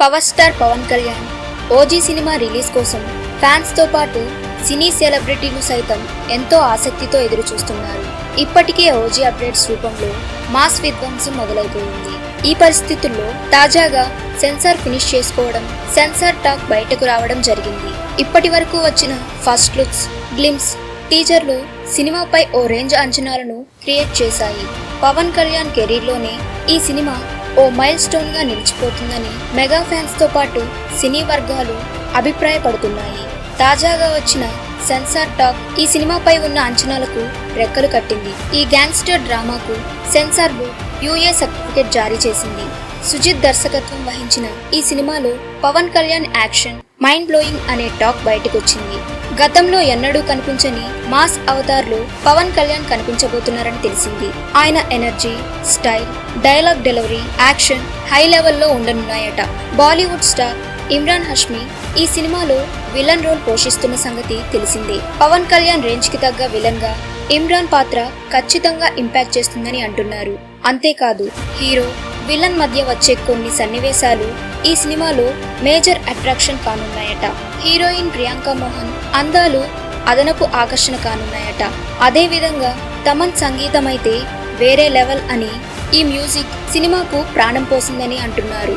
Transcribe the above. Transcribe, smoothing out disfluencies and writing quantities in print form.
Power star Pawan Kalyan OG cinema release కోసం fans తో పాటు సినీ సెలబ్రిటీలు సైతం ఎంతో ఆసక్తితో ఎదురు చూస్తున్నారు. ఇప్పటికే ఓజీ అప్డేట్స్ రూపంలో మాస్ విధ్వంసం మొదలైపోయింది. ఈ పరిస్థితుల్లో తాజాగా సెన్సార్ ఫినిష్ చేసుకోవడం, సెన్సార్ టాక్ బయటకు రావడం జరిగింది. ఇప్పటి వరకు వచ్చిన ఫస్ట్ లుక్స్, గ్లిమ్స్, టీజర్లు సినిమాపై ఓ రేంజ్ అంచనాలను క్రియేట్ చేశాయి. పవన్ కళ్యాణ్ కెరీర్లోనే ఈ సినిమా ఓ మైల్ స్టోన్ గా నిలిచిపోతుందని మెగా ఫ్యాన్స్ తో పాటు సినీ వర్గాలు అభిప్రాయపడుతున్నాయి. తాజాగా వచ్చిన సెన్సార్ టాక్ ఈ సినిమాపై ఉన్న అంచనాలకు రెక్కలు కట్టింది. ఈ గ్యాంగ్స్టర్ డ్రామాకు సెన్సార్ బోర్డ్ యూఏ సర్టిఫికెట్ జారీ చేసింది. సుజిత్ దర్శకత్వం వహించిన ఈ సినిమాలో Pawan Kalyan action mind blowing అనే టాక్ బయటకొచ్చింది. గతంలో ఎన్నడూ కనిపించని మాస్ అవతార్లో పవన్ కళ్యాణ్ కనిపించబోతున్నారని తెలిసింది. ఆయన energy, style, dialogue delivery, action high లెవెల్లో ఉండనున్నాయట. బాలీవుడ్ స్టార్ ఇమ్రాన్ హష్మి ఈ సినిమాలో విలన్ రోల్ పోషిస్తున్న సంగతి తెలిసిందే. పవన్ కళ్యాణ్ రేంజ్ కి తగ్గ విలన్ గా ఇమ్రాన్ పాత్ర ఖచ్చితంగా ఇంపాక్ట్ చేస్తుందని అంటున్నారు. అంతేకాదు, హీరో విలన్ మధ్య వచ్చే కొన్ని సన్నివేశాలు ఈ సినిమాలో మేజర్ అట్రాక్షన్ కానున్నాయట. హీరోయిన్ ప్రియాంక మోహన్ అందాలు అదనపు ఆకర్షణ కానున్నాయట. అదే విధంగా తమన్ సంగీతం అయితే వేరే లెవెల్ అని ఈ మ్యూజిక్ సినిమాకు ప్రాణం పోసిందని అంటున్నారు.